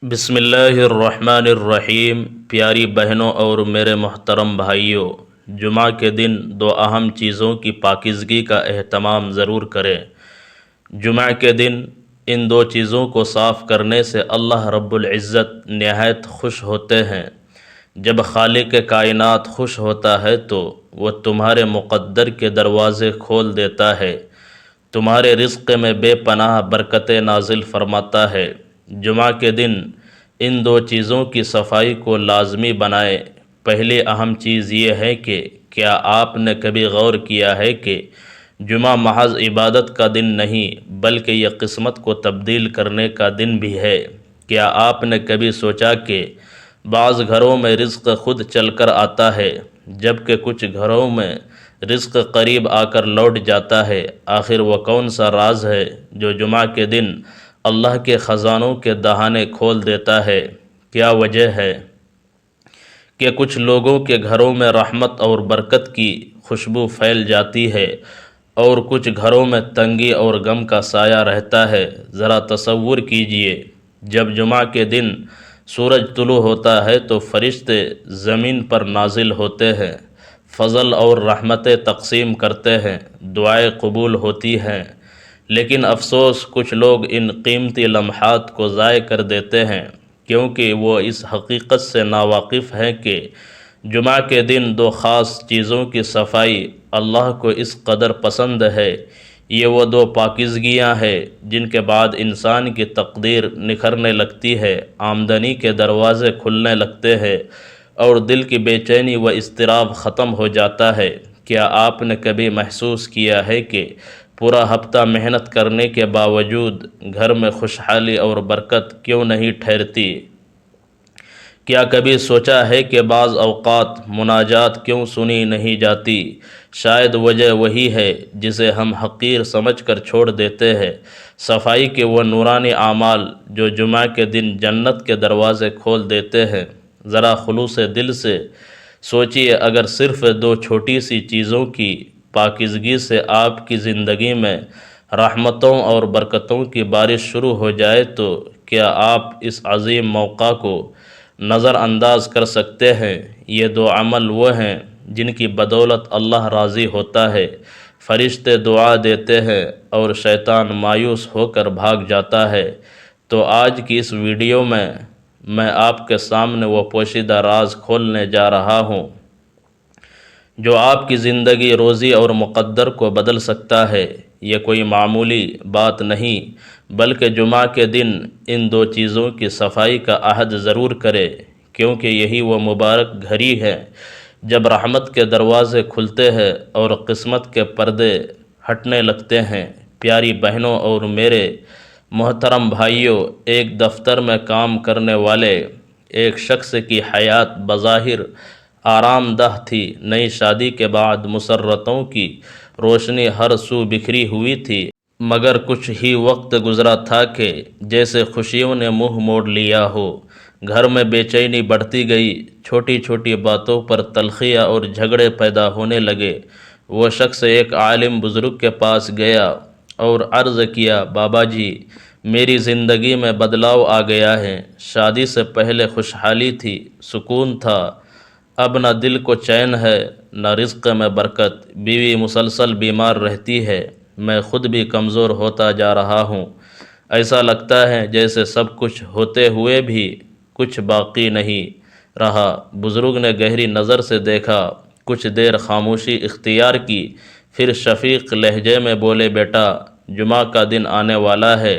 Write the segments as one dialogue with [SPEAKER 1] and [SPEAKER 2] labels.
[SPEAKER 1] بسم اللہ الرحمن الرحیم۔ پیاری بہنوں اور میرے محترم بھائیوں، جمعہ کے دن دو اہم چیزوں کی پاکیزگی کا اہتمام ضرور کریں۔ جمعہ کے دن ان دو چیزوں کو صاف کرنے سے اللہ رب العزت نہایت خوش ہوتے ہیں۔ جب خالق کائنات خوش ہوتا ہے تو وہ تمہارے مقدر کے دروازے کھول دیتا ہے، تمہارے رزق میں بے پناہ برکتیں نازل فرماتا ہے۔ جمعہ کے دن ان دو چیزوں کی صفائی کو لازمی بنائیں۔ پہلی اہم چیز یہ ہے کہ کیا آپ نے کبھی غور کیا ہے کہ جمعہ محض عبادت کا دن نہیں بلکہ یہ قسمت کو تبدیل کرنے کا دن بھی ہے؟ کیا آپ نے کبھی سوچا کہ بعض گھروں میں رزق خود چل کر آتا ہے جبکہ کچھ گھروں میں رزق قریب آ کر لوٹ جاتا ہے؟ آخر وہ کون سا راز ہے جو جمعہ کے دن اللہ کے خزانوں کے دہانے کھول دیتا ہے؟ کیا وجہ ہے کہ کچھ لوگوں کے گھروں میں رحمت اور برکت کی خوشبو پھیل جاتی ہے اور کچھ گھروں میں تنگی اور غم کا سایہ رہتا ہے؟ ذرا تصور کیجئے، جب جمعہ کے دن سورج طلوع ہوتا ہے تو فرشتے زمین پر نازل ہوتے ہیں، فضل اور رحمتیں تقسیم کرتے ہیں، دعائیں قبول ہوتی ہیں۔ لیکن افسوس، کچھ لوگ ان قیمتی لمحات کو ضائع کر دیتے ہیں کیونکہ وہ اس حقیقت سے ناواقف ہیں کہ جمعہ کے دن دو خاص چیزوں کی صفائی اللہ کو اس قدر پسند ہے۔ یہ وہ دو پاکیزگیاں ہیں جن کے بعد انسان کی تقدیر نکھرنے لگتی ہے، آمدنی کے دروازے کھلنے لگتے ہیں اور دل کی بے چینی و اضطراب ختم ہو جاتا ہے۔ کیا آپ نے کبھی محسوس کیا ہے کہ پورا ہفتہ محنت کرنے کے باوجود گھر میں خوشحالی اور برکت کیوں نہیں ٹھہرتی؟ کیا کبھی سوچا ہے کہ بعض اوقات مناجات کیوں سنی نہیں جاتی؟ شاید وجہ وہی ہے جسے ہم حقیر سمجھ کر چھوڑ دیتے ہیں، صفائی کے وہ نورانی اعمال جو جمعہ کے دن جنت کے دروازے کھول دیتے ہیں۔ ذرا خلوص دل سے سوچئے، اگر صرف دو چھوٹی سی چیزوں کی پاکیزگی سے آپ کی زندگی میں رحمتوں اور برکتوں کی بارش شروع ہو جائے تو کیا آپ اس عظیم موقع کو نظر انداز کر سکتے ہیں؟ یہ دو عمل وہ ہیں جن کی بدولت اللہ راضی ہوتا ہے، فرشتے دعا دیتے ہیں اور شیطان مایوس ہو کر بھاگ جاتا ہے۔ تو آج کی اس ویڈیو میں آپ کے سامنے وہ پوشیدہ راز کھولنے جا رہا ہوں جو آپ کی زندگی، روزی اور مقدر کو بدل سکتا ہے۔ یہ کوئی معمولی بات نہیں بلکہ جمعہ کے دن ان دو چیزوں کی صفائی کا عہد ضرور کرے، کیونکہ یہی وہ مبارک گھڑی ہے جب رحمت کے دروازے کھلتے ہیں اور قسمت کے پردے ہٹنے لگتے ہیں۔ پیاری بہنوں اور میرے محترم بھائیوں، ایک دفتر میں کام کرنے والے ایک شخص کی حیات بظاہر آرام دہ تھی۔ نئی شادی کے بعد مسرتوں کی روشنی ہر سو بکھری ہوئی تھی، مگر کچھ ہی وقت گزرا تھا کہ جیسے خوشیوں نے منہ موڑ لیا ہو۔ گھر میں بے چینی بڑھتی گئی، چھوٹی چھوٹی باتوں پر تلخیاں اور جھگڑے پیدا ہونے لگے۔ وہ شخص ایک عالم بزرگ کے پاس گیا اور عرض کیا، بابا جی، میری زندگی میں بدلاؤ آ گیا ہے۔ شادی سے پہلے خوشحالی تھی، سکون تھا، اب نہ دل کو چین ہے نہ رزق میں برکت، بیوی مسلسل بیمار رہتی ہے، میں خود بھی کمزور ہوتا جا رہا ہوں، ایسا لگتا ہے جیسے سب کچھ ہوتے ہوئے بھی کچھ باقی نہیں رہا۔ بزرگ نے گہری نظر سے دیکھا، کچھ دیر خاموشی اختیار کی، پھر شفیق لہجے میں بولے، بیٹا، جمعہ کا دن آنے والا ہے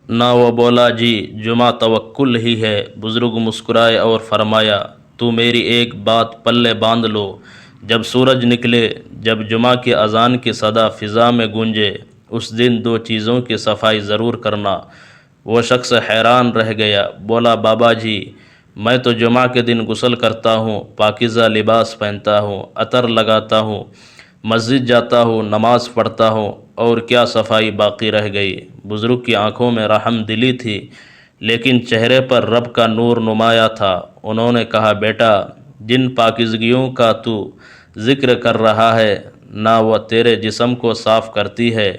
[SPEAKER 1] نا؟ وہ بولا، جی، جمعہ توکل ہی ہے۔ بزرگ مسکرائے اور فرمایا، تو میری ایک بات پلے باندھ لو، جب سورج نکلے، جب جمعہ کی اذان کی صدا فضا میں گونجے، اس دن دو چیزوں کی صفائی ضرور کرنا۔ وہ شخص حیران رہ گیا، بولا، بابا جی، میں تو جمعہ کے دن غسل کرتا ہوں، پاکیزہ لباس پہنتا ہوں، عطر لگاتا ہوں، مسجد جاتا ہوں، نماز پڑھتا ہوں، اور کیا صفائی باقی رہ گئی؟ بزرگ کی آنکھوں میں رحم دلی تھی لیکن چہرے پر رب کا نور نمایاں تھا۔ انہوں نے کہا، بیٹا، جن پاکیزگیوں کا تو ذکر کر رہا ہے نہ وہ تیرے جسم کو صاف کرتی ہے،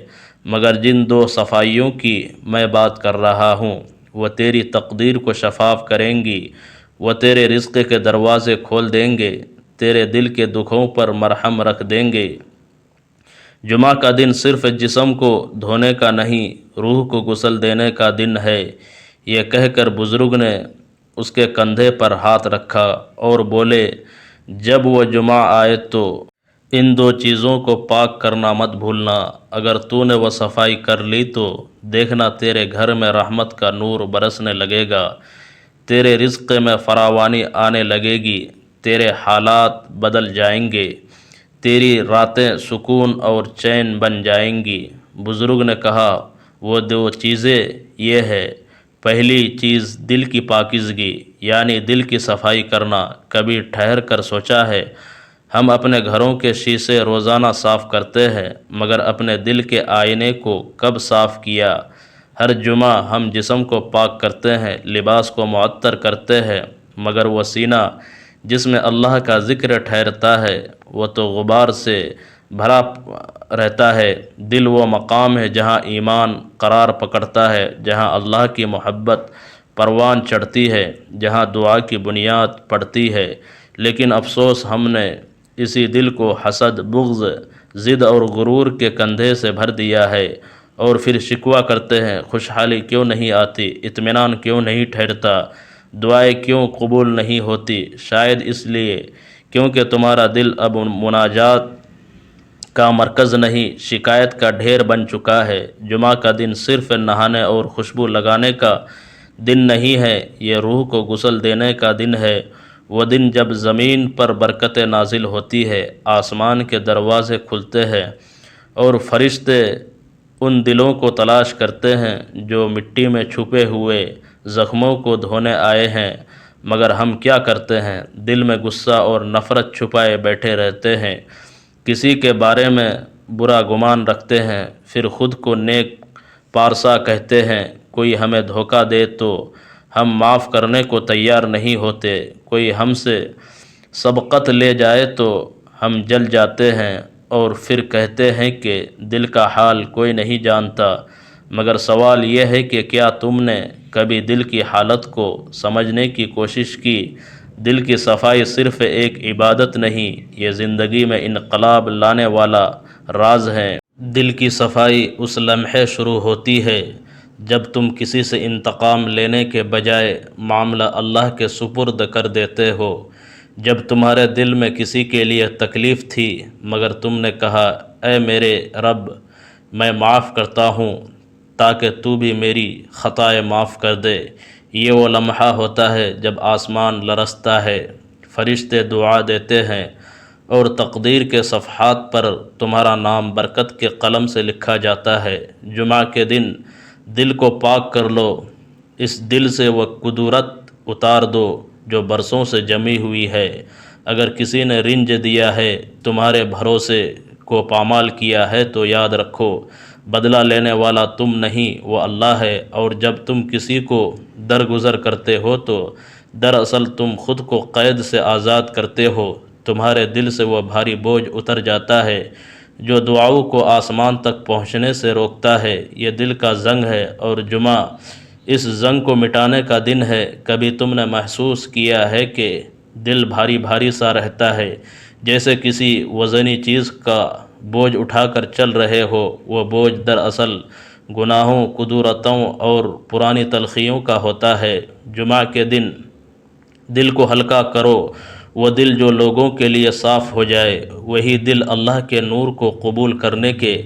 [SPEAKER 1] مگر جن دو صفائیوں کی میں بات کر رہا ہوں وہ تیری تقدیر کو شفاف کریں گی، وہ تیرے رزق کے دروازے کھول دیں گے، تیرے دل کے دکھوں پر مرہم رکھ دیں گے۔ جمعہ کا دن صرف جسم کو دھونے کا نہیں، روح کو غسل دینے کا دن ہے، یہ کہہ کر بزرگ نے اس کے کندھے پر ہاتھ رکھا اور بولے، جب وہ جمعہ آئے تو ان دو چیزوں کو پاک کرنا مت بھولنا، اگر تو نے وہ صفائی کر لی تو دیکھنا تیرے گھر میں رحمت کا نور برسنے لگے گا، تیرے رزق میں فراوانی آنے لگے گی، تیرے حالات بدل جائیں گے، تیری راتیں سکون اور چین بن جائیں گی۔ بزرگ نے کہا، وہ دو چیزیں یہ ہے، پہلی چیز دل کی پاکیزگی، یعنی دل کی صفائی کرنا۔ کبھی ٹھہر کر سوچا ہے، ہم اپنے گھروں کے شیشے روزانہ صاف کرتے ہیں، مگر اپنے دل کے آئینے کو کب صاف کیا؟ ہر جمعہ ہم جسم کو پاک کرتے ہیں، لباس کو معطر کرتے ہیں، مگر وہ سینہ جس میں اللہ کا ذکر ٹھہرتا ہے وہ تو غبار سے بھرا رہتا ہے۔ دل وہ مقام ہے جہاں ایمان قرار پکڑتا ہے، جہاں اللہ کی محبت پروان چڑھتی ہے، جہاں دعا کی بنیاد پڑتی ہے۔ لیکن افسوس، ہم نے اسی دل کو حسد، بغض، ضد اور غرور کے کندھے سے بھر دیا ہے، اور پھر شکوہ کرتے ہیں، خوشحالی کیوں نہیں آتی، اطمینان کیوں نہیں ٹھہرتا، دعائیں کیوں قبول نہیں ہوتی؟ شاید اس لیے کیونکہ تمہارا دل اب مناجات کا مرکز نہیں، شکایت کا ڈھیر بن چکا ہے۔ جمعہ کا دن صرف نہانے اور خوشبو لگانے کا دن نہیں ہے، یہ روح کو غسل دینے کا دن ہے۔ وہ دن جب زمین پر برکتیں نازل ہوتی ہے، آسمان کے دروازے کھلتے ہیں، اور فرشتے ان دلوں کو تلاش کرتے ہیں جو مٹی میں چھپے ہوئے زخموں کو دھونے آئے ہیں۔ مگر ہم کیا کرتے ہیں؟ دل میں غصہ اور نفرت چھپائے بیٹھے رہتے ہیں، کسی کے بارے میں برا گمان رکھتے ہیں، پھر خود کو نیک پارسا کہتے ہیں۔ کوئی ہمیں دھوکہ دے تو ہم معاف کرنے کو تیار نہیں ہوتے، کوئی ہم سے سبقت لے جائے تو ہم جل جاتے ہیں، اور پھر کہتے ہیں کہ دل کا حال کوئی نہیں جانتا۔ مگر سوال یہ ہے کہ کیا تم نے کبھی دل کی حالت کو سمجھنے کی کوشش کی؟ دل کی صفائی صرف ایک عبادت نہیں، یہ زندگی میں انقلاب لانے والا راز ہے۔ دل کی صفائی اس لمحے شروع ہوتی ہے جب تم کسی سے انتقام لینے کے بجائے معاملہ اللہ کے سپرد کر دیتے ہو، جب تمہارے دل میں کسی کے لیے تکلیف تھی مگر تم نے کہا، اے میرے رب، میں معاف کرتا ہوں تاکہ تو بھی میری خطائیں معاف کر دے۔ یہ وہ لمحہ ہوتا ہے جب آسمان لرزتا ہے، فرشتے دعا دیتے ہیں، اور تقدیر کے صفحات پر تمہارا نام برکت کے قلم سے لکھا جاتا ہے۔ جمعہ کے دن دل کو پاک کر لو، اس دل سے وہ کدورت اتار دو جو برسوں سے جمی ہوئی ہے۔ اگر کسی نے رنج دیا ہے، تمہارے بھروسے کو پامال کیا ہے تو یاد رکھو، بدلہ لینے والا تم نہیں، وہ اللہ ہے۔ اور جب تم کسی کو درگزر کرتے ہو تو دراصل تم خود کو قید سے آزاد کرتے ہو، تمہارے دل سے وہ بھاری بوجھ اتر جاتا ہے جو دعاؤں کو آسمان تک پہنچنے سے روکتا ہے۔ یہ دل کا زنگ ہے، اور جمعہ اس زنگ کو مٹانے کا دن ہے۔ کبھی تم نے محسوس کیا ہے کہ دل بھاری بھاری سا رہتا ہے، جیسے کسی وزنی چیز کا بوجھ اٹھا کر چل رہے ہو؟ وہ بوجھ دراصل گناہوں، کدورتوں اور پرانی تلخیوں کا ہوتا ہے۔ جمعہ کے دن دل کو ہلکا کرو، وہ دل جو لوگوں کے لیے صاف ہو جائے، وہی دل اللہ کے نور کو قبول کرنے کے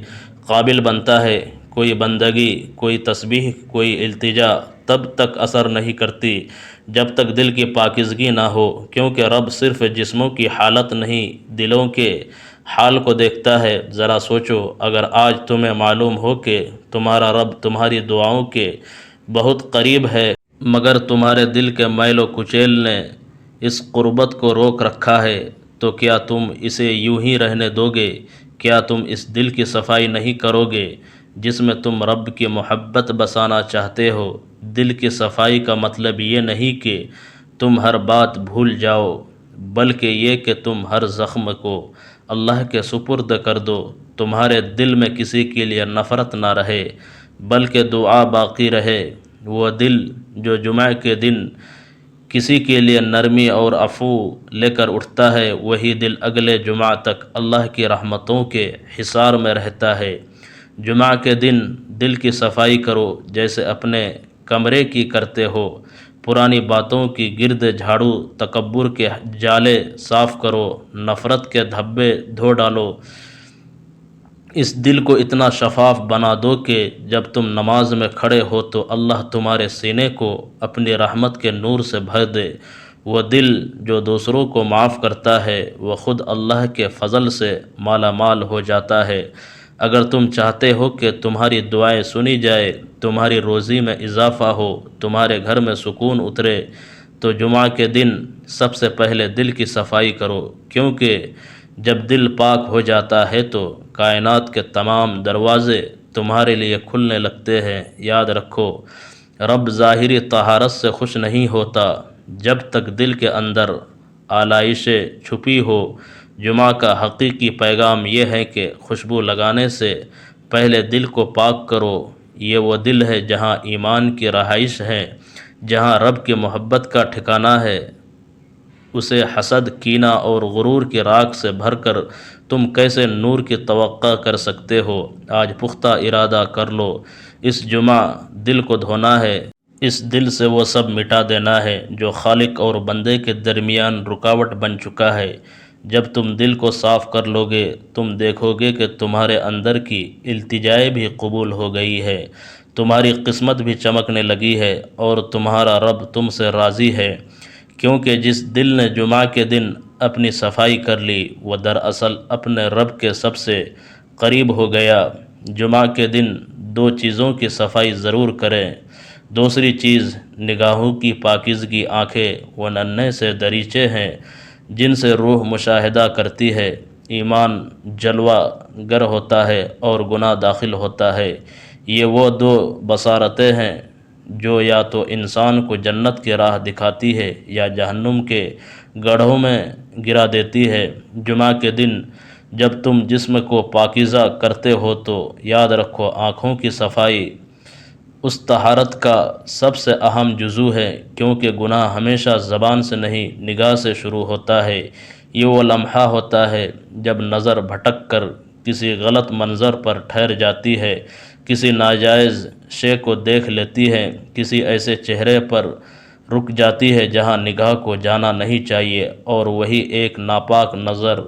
[SPEAKER 1] قابل بنتا ہے۔ کوئی بندگی، کوئی تسبیح، کوئی التجا تب تک اثر نہیں کرتی جب تک دل کی پاکیزگی نہ ہو، کیونکہ رب صرف جسموں کی حالت نہیں، دلوں کے حال کو دیکھتا ہے۔ ذرا سوچو، اگر آج تمہیں معلوم ہو کہ تمہارا رب تمہاری دعاؤں کے بہت قریب ہے، مگر تمہارے دل کے میل و کچیل نے اس قربت کو روک رکھا ہے، تو کیا تم اسے یوں ہی رہنے دو گے؟ کیا تم اس دل کی صفائی نہیں کرو گے جس میں تم رب کی محبت بسانا چاہتے ہو؟ دل کی صفائی کا مطلب یہ نہیں کہ تم ہر بات بھول جاؤ، بلکہ یہ کہ تم ہر زخم کو اللہ کے سپرد کر دو۔ تمہارے دل میں کسی کے لیے نفرت نہ رہے، بلکہ دعا باقی رہے۔ وہ دل جو جمعہ کے دن کسی کے لیے نرمی اور عفو لے کر اٹھتا ہے وہی دل اگلے جمعہ تک اللہ کی رحمتوں کے حصار میں رہتا ہے۔ جمعہ کے دن دل کی صفائی کرو جیسے اپنے کمرے کی کرتے ہو، پرانی باتوں کی گرد جھاڑو، تکبر کے جالے صاف کرو، نفرت کے دھبے دھو ڈالو۔ اس دل کو اتنا شفاف بنا دو کہ جب تم نماز میں کھڑے ہو تو اللہ تمہارے سینے کو اپنی رحمت کے نور سے بھر دے۔ وہ دل جو دوسروں کو معاف کرتا ہے وہ خود اللہ کے فضل سے مالا مال ہو جاتا ہے۔ اگر تم چاہتے ہو کہ تمہاری دعائیں سنی جائے، تمہاری روزی میں اضافہ ہو، تمہارے گھر میں سکون اترے، تو جمعہ کے دن سب سے پہلے دل کی صفائی کرو، کیونکہ جب دل پاک ہو جاتا ہے تو کائنات کے تمام دروازے تمہارے لیے کھلنے لگتے ہیں۔ یاد رکھو، رب ظاہری طہارت سے خوش نہیں ہوتا جب تک دل کے اندر آلائشیں چھپی ہو۔ جمعہ کا حقیقی پیغام یہ ہے کہ خوشبو لگانے سے پہلے دل کو پاک کرو۔ یہ وہ دل ہے جہاں ایمان کی رہائش ہے، جہاں رب کی محبت کا ٹھکانہ ہے۔ اسے حسد، کینہ اور غرور کی راکھ سے بھر کر تم کیسے نور کی توقع کر سکتے ہو؟ آج پختہ ارادہ کر لو، اس جمعہ دل کو دھونا ہے، اس دل سے وہ سب مٹا دینا ہے جو خالق اور بندے کے درمیان رکاوٹ بن چکا ہے۔ جب تم دل کو صاف کر لو گے، تم دیکھو گے کہ تمہارے اندر کی التجائیں بھی قبول ہو گئی ہے، تمہاری قسمت بھی چمکنے لگی ہے اور تمہارا رب تم سے راضی ہے، کیونکہ جس دل نے جمعہ کے دن اپنی صفائی کر لی وہ دراصل اپنے رب کے سب سے قریب ہو گیا۔ جمعہ کے دن دو چیزوں کی صفائی ضرور کریں۔ دوسری چیز نگاہوں کی پاکیزگی۔ آنکھیں وہ ننھے سے دریچے ہیں جن سے روح مشاہدہ کرتی ہے، ایمان جلوہ گر ہوتا ہے اور گناہ داخل ہوتا ہے۔ یہ وہ دو بصارتیں ہیں جو یا تو انسان کو جنت کی راہ دکھاتی ہے یا جہنم کے گڑھوں میں گرا دیتی ہے۔ جمعہ کے دن جب تم جسم کو پاکیزہ کرتے ہو تو یاد رکھو آنکھوں کی صفائی اس طہارت کا سب سے اہم جزو ہے، کیونکہ گناہ ہمیشہ زبان سے نہیں نگاہ سے شروع ہوتا ہے۔ یہ وہ لمحہ ہوتا ہے جب نظر بھٹک کر کسی غلط منظر پر ٹھہر جاتی ہے، کسی ناجائز شے کو دیکھ لیتی ہے، کسی ایسے چہرے پر رک جاتی ہے جہاں نگاہ کو جانا نہیں چاہیے، اور وہی ایک ناپاک نظر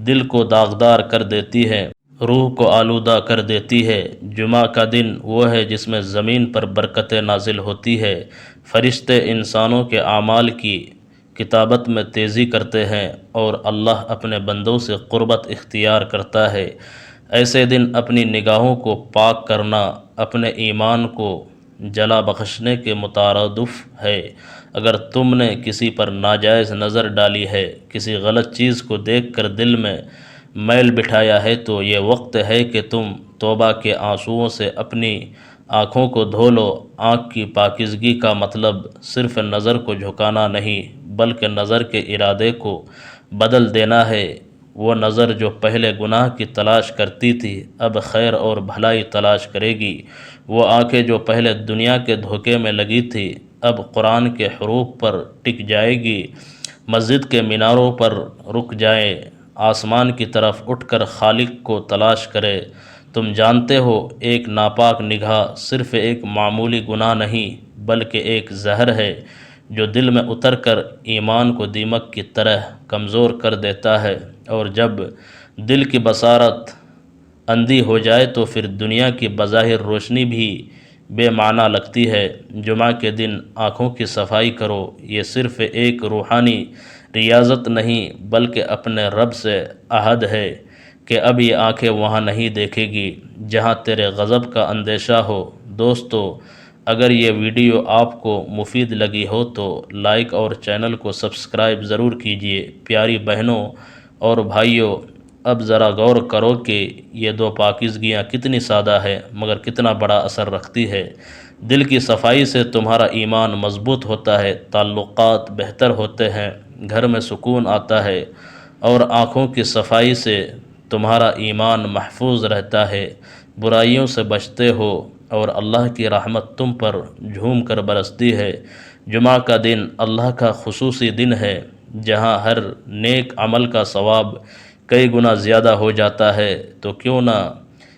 [SPEAKER 1] دل کو داغدار کر دیتی ہے، روح کو آلودہ کر دیتی ہے۔ جمعہ کا دن وہ ہے جس میں زمین پر برکتیں نازل ہوتی ہے، فرشتے انسانوں کے اعمال کی کتابت میں تیزی کرتے ہیں اور اللہ اپنے بندوں سے قربت اختیار کرتا ہے۔ ایسے دن اپنی نگاہوں کو پاک کرنا اپنے ایمان کو جلا بخشنے کے مترادف ہے۔ اگر تم نے کسی پر ناجائز نظر ڈالی ہے، کسی غلط چیز کو دیکھ کر دل میں میل بٹھایا ہے، تو یہ وقت ہے کہ تم توبہ کے آنسوؤں سے اپنی آنکھوں کو دھو لو۔ آنکھ کی پاکیزگی کا مطلب صرف نظر کو جھکانا نہیں بلکہ نظر کے ارادے کو بدل دینا ہے۔ وہ نظر جو پہلے گناہ کی تلاش کرتی تھی اب خیر اور بھلائی تلاش کرے گی۔ وہ آنکھیں جو پہلے دنیا کے دھوکے میں لگی تھی اب قرآن کے حروف پر ٹک جائے گی۔ مسجد کے میناروں پر رک جائیں، آسمان کی طرف اٹھ کر خالق کو تلاش کرے۔ تم جانتے ہو ایک ناپاک نگاہ صرف ایک معمولی گناہ نہیں بلکہ ایک زہر ہے جو دل میں اتر کر ایمان کو دیمک کی طرح کمزور کر دیتا ہے، اور جب دل کی بصارت اندھی ہو جائے تو پھر دنیا کی بظاہر روشنی بھی بے معنی لگتی ہے۔ جمعہ کے دن آنکھوں کی صفائی کرو، یہ صرف ایک روحانی ریاضت نہیں بلکہ اپنے رب سے عہد ہے کہ اب یہ آنکھیں وہاں نہیں دیکھے گی جہاں تیرے غضب کا اندیشہ ہو۔ دوستو، اگر یہ ویڈیو آپ کو مفید لگی ہو تو لائک اور چینل کو سبسکرائب ضرور کیجیے۔ پیاری بہنوں اور بھائیوں، اب ذرا غور کرو کہ یہ دو پاکیزگیاں کتنی سادہ ہے مگر کتنا بڑا اثر رکھتی ہے۔ دل کی صفائی سے تمہارا ایمان مضبوط ہوتا ہے، تعلقات بہتر ہوتے ہیں، گھر میں سکون آتا ہے، اور آنکھوں کی صفائی سے تمہارا ایمان محفوظ رہتا ہے، برائیوں سے بچتے ہو اور اللہ کی رحمت تم پر جھوم کر برستی ہے۔ جمعہ کا دن اللہ کا خصوصی دن ہے جہاں ہر نیک عمل کا ثواب کئی گنا زیادہ ہو جاتا ہے، تو کیوں نہ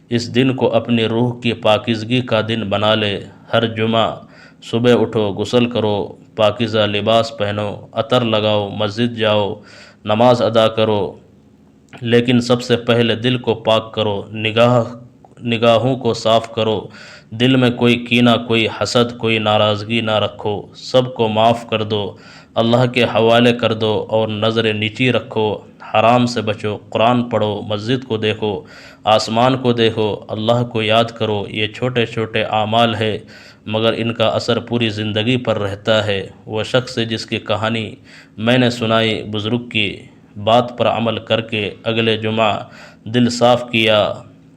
[SPEAKER 1] اس دن کو اپنی روح کی پاکیزگی کا دن بنا لے۔ ہر جمعہ صبح اٹھو، غسل کرو، پاکیزہ لباس پہنو، عطر لگاؤ، مسجد جاؤ، نماز ادا کرو، لیکن سب سے پہلے دل کو پاک کرو، نگاہوں کو صاف کرو، دل میں کوئی کینہ، کوئی حسد، کوئی ناراضگی نہ رکھو، سب کو معاف کر دو، اللہ کے حوالے کر دو اور نظر نیچی رکھو، حرام سے بچو، قرآن پڑھو، مسجد کو دیکھو، آسمان کو دیکھو، اللہ کو یاد کرو۔ یہ چھوٹے چھوٹے اعمال ہے مگر ان کا اثر پوری زندگی پر رہتا ہے۔ وہ شخص جس کی کہانی میں نے سنائی، بزرگ کی بات پر عمل کر کے اگلے جمعہ دل صاف کیا،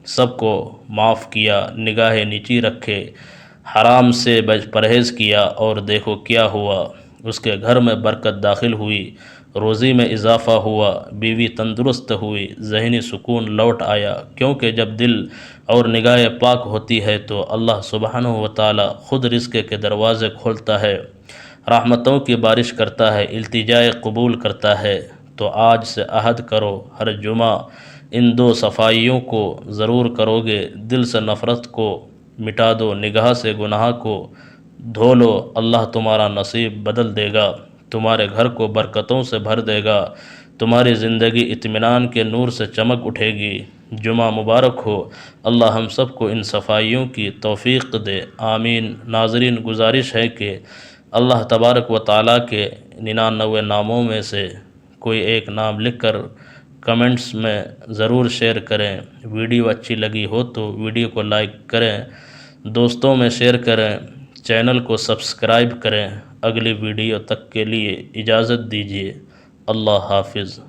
[SPEAKER 1] سب کو معاف کیا، نگاہ نیچی رکھے، حرام سے پرہیز کیا، اور دیکھو کیا ہوا، اس کے گھر میں برکت داخل ہوئی، روزی میں اضافہ ہوا، بیوی تندرست ہوئی، ذہنی سکون لوٹ آیا، کیونکہ جب دل اور نگاہ پاک ہوتی ہے تو اللہ سبحانہ و تعالی خود رزق کے دروازے کھولتا ہے، رحمتوں کی بارش کرتا ہے، التجائے قبول کرتا ہے۔ تو آج سے عہد کرو، ہر جمعہ ان دو صفائیوں کو ضرور کرو گے، دل سے نفرت کو مٹا دو، نگاہ سے گناہ کو دھو لو، اللہ تمہارا نصیب بدل دے گا، تمہارے گھر کو برکتوں سے بھر دے گا، تمہاری زندگی اطمینان کے نور سے چمک اٹھے گی۔ جمعہ مبارک ہو، اللہ ہم سب کو ان صفائیوں کی توفیق دے، آمین۔ ناظرین، گزارش ہے کہ اللہ تبارک و تعالیٰ کے 99 ناموں میں سے کوئی ایک نام لکھ کر کمنٹس میں ضرور شیئر کریں۔ ویڈیو اچھی لگی ہو تو ویڈیو کو لائک کریں، دوستوں میں شیئر کریں، چینل کو سبسکرائب کریں۔ اگلی ویڈیو تک کے لیے اجازت دیجیے، اللہ حافظ۔